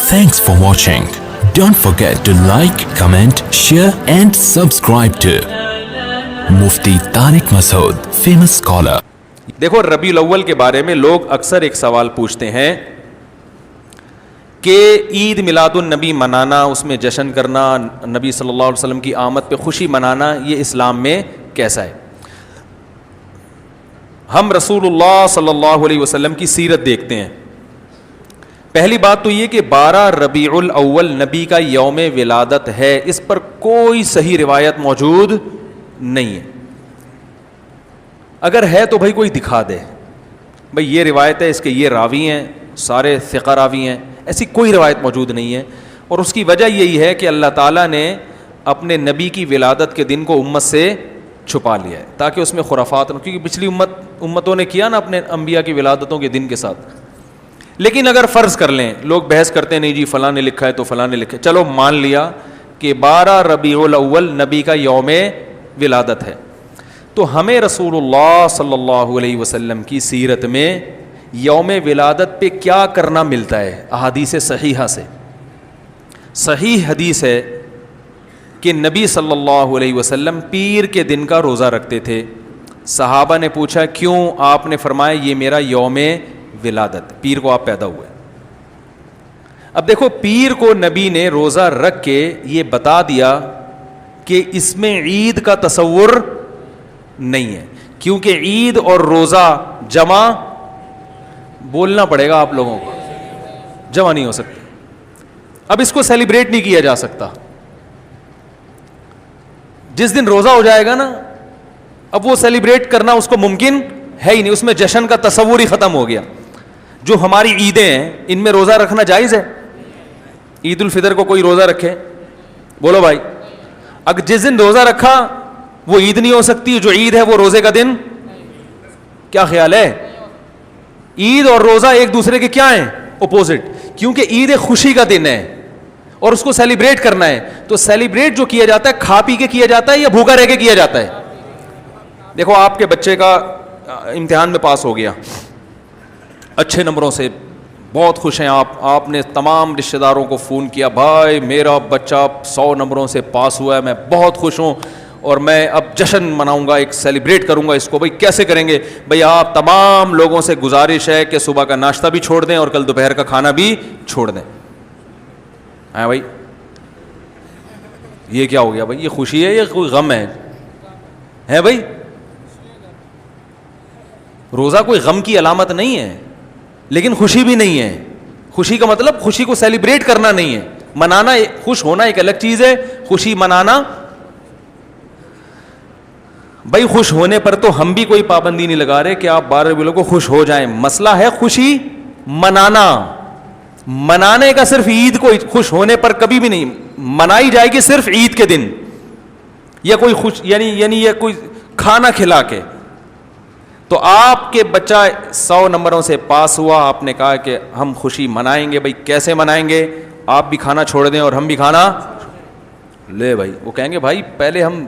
Thanks for watching. Don't forget to like, comment, share and subscribe to Mufti Tariq Masood, famous scholar. دیکھو ربیع الاول کے بارے میں لوگ اکثر ایک سوال پوچھتے ہیں کہ عید میلاد النبی منانا, اس میں جشن کرنا, نبی صلی اللہ علیہ وسلم کی آمد پہ خوشی منانا, یہ اسلام میں کیسا ہے؟ ہم رسول اللہ صلی اللہ علیہ وسلم کی سیرت دیکھتے ہیں. پہلی بات تو یہ کہ 12 ربیع الاول نبی کا یوم ولادت ہے, اس پر کوئی صحیح روایت موجود نہیں ہے. اگر ہے تو بھائی کوئی دکھا دے, بھائی یہ روایت ہے, اس کے یہ راوی ہیں, سارے ثقہ راوی ہیں. ایسی کوئی روایت موجود نہیں ہے, اور اس کی وجہ یہی ہے کہ اللہ تعالیٰ نے اپنے نبی کی ولادت کے دن کو امت سے چھپا لیا ہے تاکہ اس میں خرافات نہ, کیونکہ پچھلی امتوں نے کیا نا اپنے انبیاء کی ولادتوں کے دن کے ساتھ. لیکن اگر فرض کر لیں, لوگ بحث کرتے ہیں نہیں جی فلاں نے لکھا ہے تو فلاں نے لکھا ہے, چلو مان لیا کہ 12 ربیع الاول نبی کا یوم ولادت ہے, تو ہمیں رسول اللہ صلی اللہ علیہ وسلم کی سیرت میں یوم ولادت پہ کیا کرنا ملتا ہے؟ احادیث صحیحہ سے صحیح حدیث ہے کہ نبی صلی اللہ علیہ وسلم پیر کے دن کا روزہ رکھتے تھے. صحابہ نے پوچھا کیوں؟ آپ نے فرمایا یہ میرا یوم ولادت, پیر کو آپ پیدا ہوئے. اب دیکھو پیر کو نبی نے روزہ رکھ کے یہ بتا دیا کہ اس میں عید کا تصور نہیں ہے, کیونکہ عید اور روزہ جمع, بولنا پڑے گا آپ لوگوں کو, جمع نہیں ہو سکتے. اب اس کو سیلیبریٹ نہیں کیا جا سکتا. جس دن روزہ ہو جائے گا نا, اب وہ سیلیبریٹ کرنا اس کو ممکن ہے ہی نہیں, اس میں جشن کا تصور ہی ختم ہو گیا. جو ہماری عیدیں ہیں ان میں روزہ رکھنا جائز ہے؟ عید الفطر کو کوئی روزہ رکھے؟ بولو بھائی. اگر جس دن روزہ رکھا وہ عید نہیں ہو سکتی, جو عید ہے وہ روزے کا دن. کیا خیال ہے؟ عید اور روزہ ایک دوسرے کے کیا ہیں؟ اپوزٹ. کیونکہ عید ایک خوشی کا دن ہے اور اس کو سیلیبریٹ کرنا ہے, تو سیلیبریٹ جو کیا جاتا ہے کھا پی کے کیا جاتا ہے یا بھوکا رہ کے کیا جاتا ہے؟ دیکھو آپ کے بچے کا امتحان میں پاس ہو گیا اچھے نمبروں سے, بہت خوش ہیں آپ نے تمام رشتہ داروں کو فون کیا, بھائی میرا بچہ 100 نمبروں سے پاس ہوا ہے, میں بہت خوش ہوں اور میں اب جشن مناؤں گا, ایک سیلیبریٹ کروں گا اس کو. بھائی کیسے کریں گے؟ بھائی آپ تمام لوگوں سے گزارش ہے کہ صبح کا ناشتہ بھی چھوڑ دیں اور کل دوپہر کا کھانا بھی چھوڑ دیں. ہاں بھائی یہ کیا ہو گیا بھائی؟ یہ خوشی ہے یا کوئی غم ہے بھائی؟ روزہ کوئی غم کی علامت نہیں ہے, لیکن خوشی بھی نہیں ہے. خوشی کا مطلب خوشی کو سیلیبریٹ کرنا نہیں ہے, منانا. خوش ہونا ایک الگ چیز ہے, خوشی منانا. بھائی خوش ہونے پر تو ہم بھی کوئی پابندی نہیں لگا رہے کہ آپ 12 ربیع کو خوش ہو جائیں. مسئلہ ہے خوشی منانا. منانے کا صرف عید کو خوش ہونے پر کبھی بھی نہیں منائی جائے گی, صرف عید کے دن یا کوئی خوش یعنی یا کوئی کھانا کھلا کے. تو آپ کے بچہ 100 نمبروں سے پاس ہوا, آپ نے کہا کہ ہم خوشی منائیں گے. بھائی کیسے منائیں گے؟ آپ بھی کھانا چھوڑ دیں اور ہم بھی کھانا لے. بھائی وہ کہیں گے بھائی پہلے ہم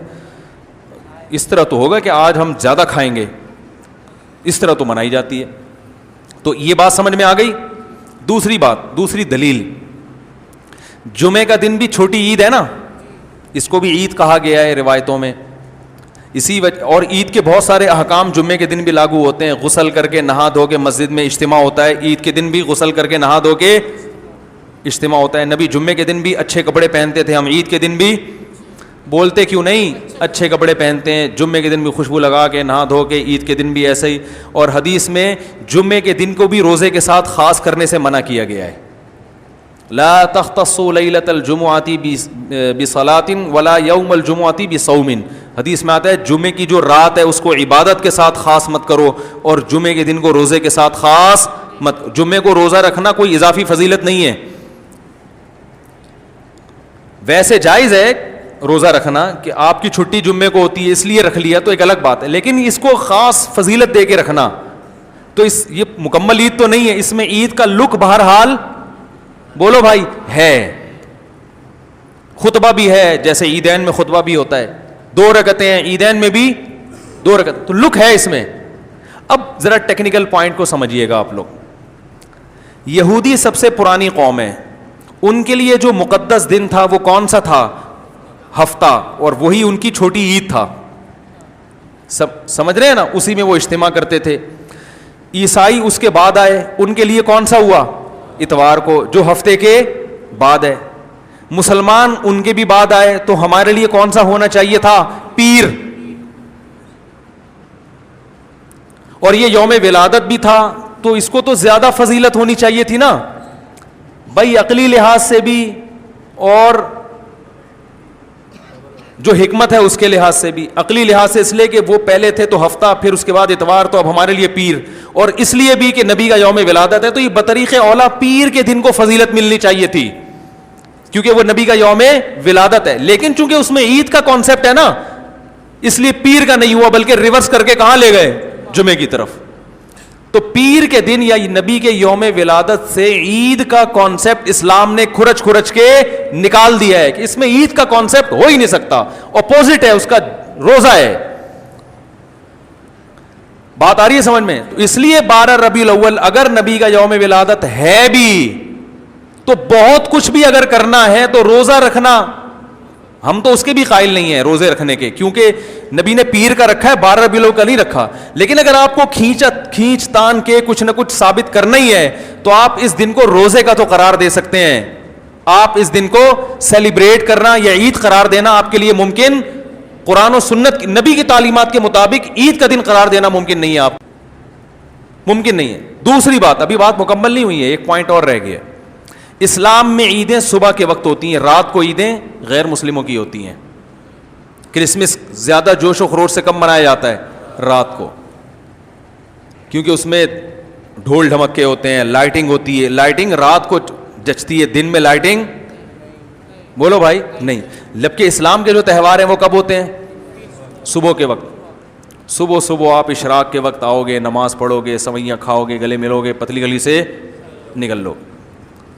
اس طرح تو ہوگا کہ آج ہم زیادہ کھائیں گے, اس طرح تو منائی جاتی ہے. تو یہ بات سمجھ میں آ گئی. دوسری بات, دوسری دلیل, جمعے کا دن بھی چھوٹی عید ہے نا, اس کو بھی عید کہا گیا ہے روایتوں میں. اسی وجہ, اور عید کے بہت سارے احکام جمعے کے دن بھی لاگو ہوتے ہیں. غسل کر کے نہا دھو کے مسجد میں اجتماع ہوتا ہے, عید کے دن بھی غسل کر کے نہا دھو کے اجتماع ہوتا ہے. نبی جمعے کے دن بھی اچھے کپڑے پہنتے تھے, ہم عید کے دن بھی بولتے کیوں نہیں اچھے کپڑے پہنتے ہیں, جمعے کے دن بھی خوشبو لگا کے نہا دھو کے, عید کے دن بھی ایسے ہی. اور حدیث میں جمعے کے دن کو بھی روزے کے ساتھ خاص کرنے سے منع کیا گیا ہے. لا تختصوا لیلۃ الجمعۃ بصلاۃ ولا یوم الجمعۃ بصوم. حدیث میں آتا ہے جمعے کی جو رات ہے اس کو عبادت کے ساتھ خاص مت کرو, اور جمعے کے دن کو روزے کے ساتھ خاص مت. جمعے کو روزہ رکھنا کوئی اضافی فضیلت نہیں ہے. ویسے جائز ہے روزہ رکھنا کہ آپ کی چھٹی جمعے کو ہوتی ہے اس لیے رکھ لیا, تو ایک الگ بات ہے. لیکن اس کو خاص فضیلت دے کے رکھنا تو یہ مکمل عید تو نہیں ہے. اس میں عید کا لک بہرحال بولو بھائی ہے, خطبہ بھی ہے, جیسے عیدین میں خطبہ بھی ہوتا ہے, 2 رکعتیں ہیں عیدین میں بھی 2 رکعتیں, تو لک ہے اس میں. اب ذرا ٹیکنیکل پوائنٹ کو سمجھیے گا آپ لوگ. یہودی سب سے پرانی قوم ہے, ان کے لیے جو مقدس دن تھا وہ کون سا تھا؟ ہفتہ، اور وہی ان کی چھوٹی عید تھا. سمجھ رہے ہیں نا؟ اسی میں وہ اجتماع کرتے تھے. عیسائی اس کے بعد آئے، ان کے لیے کون سا ہوا؟ اتوار کو، جو ہفتے کے بعد ہے. مسلمان ان کے بھی بعد آئے، تو ہمارے لیے کون سا ہونا چاہیے تھا؟ پیر. اور یہ یوم ولادت بھی تھا، تو اس کو تو زیادہ فضیلت ہونی چاہیے تھی نا بھائی، عقلی لحاظ سے بھی اور جو حکمت ہے اس کے لحاظ سے بھی. عقلی لحاظ سے اس لیے کہ وہ پہلے تھے تو ہفتہ، پھر اس کے بعد اتوار، تو اب ہمارے لیے پیر. اور اس لیے بھی کہ نبی کا یوم ولادت ہے، تو یہ بطریق اولا پیر کے دن کو فضیلت ملنی چاہیے تھی، کیونکہ وہ نبی کا یوم ولادت ہے. لیکن چونکہ اس میں عید کا کانسیپٹ ہے نا، اس لیے پیر کا نہیں ہوا، بلکہ ریورس کر کے کہاں لے گئے؟ جمعے کی طرف. تو پیر کے دن یا نبی کے یوم ولادت سے عید کا کانسیپٹ اسلام نے کھرچ کھرچ کے نکال دیا ہے کہ اس میں عید کا کانسیپٹ ہو ہی نہیں سکتا، اپوزٹ ہے اس کا، روزہ ہے. بات آ رہی ہے سمجھ میں؟ تو اس لیے 12 ربیع الاول اگر نبی کا یوم ولادت ہے بھی تو بہت کچھ بھی اگر کرنا ہے تو روزہ رکھنا، ہم تو اس کے بھی قائل نہیں ہیں روزے رکھنے کے، کیونکہ نبی نے پیر کا رکھا ہے، 12 ربیع الاول کا نہیں رکھا. لیکن اگر آپ کو کھینچ تان کے کچھ نہ کچھ ثابت کرنا ہی ہے تو آپ اس دن کو روزے کا تو قرار دے سکتے ہیں. آپ اس دن کو سیلیبریٹ کرنا یا عید قرار دینا آپ کے لیے ممکن، قرآن و سنت نبی کی تعلیمات کے مطابق عید کا دن قرار دینا ممکن نہیں ہے، آپ ممکن نہیں ہے. دوسری بات، ابھی بات مکمل نہیں ہوئی ہے، ایک پوائنٹ اور رہ گیا. اسلام میں عیدیں صبح کے وقت ہوتی ہیں، رات کو عیدیں غیر مسلموں کی ہوتی ہیں. کرسمس زیادہ جوش و خروش سے کم منایا جاتا ہے رات کو، کیونکہ اس میں ڈھول ڈھمکے ہوتے ہیں، لائٹنگ ہوتی ہے. لائٹنگ رات کو جچتی ہے، دن میں لائٹنگ بولو بھائی نہیں. جبکہ اسلام کے جو تہوار ہیں وہ کب ہوتے ہیں؟ صبح کے وقت. صبح آپ اشراق کے وقت آؤ گے، نماز پڑھو گے، سوئیاں کھاؤ گے، گلے ملو گے، پتلی گلی سے نکل لو.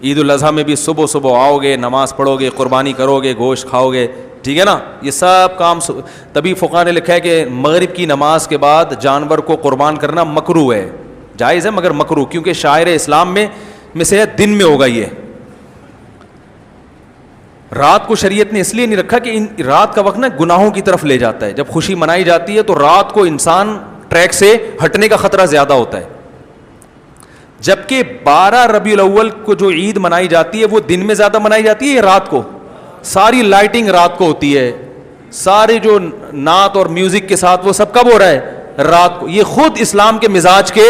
عید الاضحیٰ میں بھی صبح آؤ گے، نماز پڑھو گے، قربانی کرو گے، گوشت کھاؤ گے، ٹھیک ہے نا. یہ سب کام تبھی فقہاء نے لکھا ہے کہ مغرب کی نماز کے بعد جانور کو قربان کرنا مکروہ ہے، جائز ہے مگر مکروہ، کیونکہ شاعر اسلام میں سے دن میں ہوگا. یہ رات کو شریعت نے اس لیے نہیں رکھا کہ رات کا وقت نا گناہوں کی طرف لے جاتا ہے. جب خوشی منائی جاتی ہے تو رات کو انسان ٹریک سے ہٹنے کا خطرہ زیادہ ہوتا ہے. جبکہ 12 ربیع الاول کو جو عید منائی جاتی ہے وہ دن میں زیادہ منائی جاتی ہے یا رات کو؟ ساری لائٹنگ رات کو ہوتی ہے، سارے جو نعت اور میوزک کے ساتھ وہ سب کب ہو رہا ہے؟ رات کو. یہ خود اسلام کے مزاج کے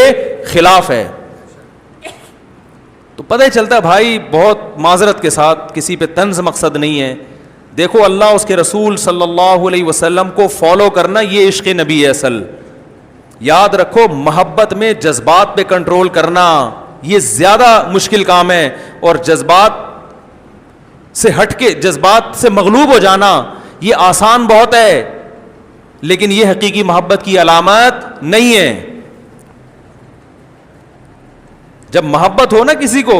خلاف ہے. تو پتہ چلتا ہے بھائی، بہت معذرت کے ساتھ، کسی پہ طنز مقصد نہیں ہے. دیکھو اللہ اس کے رسول صلی اللہ علیہ وسلم کو فالو کرنا یہ عشق نبی ہے اصل. یاد رکھو، محبت میں جذبات پہ کنٹرول کرنا یہ زیادہ مشکل کام ہے، اور جذبات سے ہٹ کے، جذبات سے مغلوب ہو جانا یہ آسان بہت ہے، لیکن یہ حقیقی محبت کی علامت نہیں ہے. جب محبت ہو نا کسی کو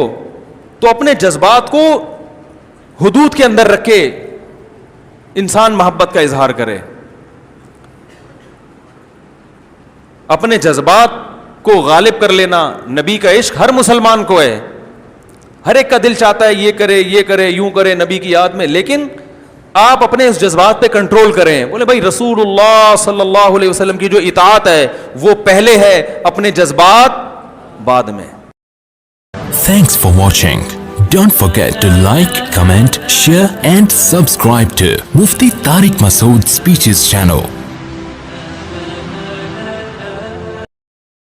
تو اپنے جذبات کو حدود کے اندر رکھ کے انسان محبت کا اظہار کرے. اپنے جذبات کو غالب کر لینا، نبی کا عشق ہر مسلمان کو ہے، ہر ایک کا دل چاہتا ہے یہ کرے یوں کرے نبی کی یاد میں، لیکن آپ اپنے اس جذبات پہ کنٹرول کریں. بولے بھائی رسول اللہ صلی اللہ علیہ وسلم کی جو اطاعت ہے وہ پہلے ہے، اپنے جذبات بعد میں. Thanks for watching. Don't forget to like, comment, share and subscribe to Mufti Tariq Masood Speeches channel.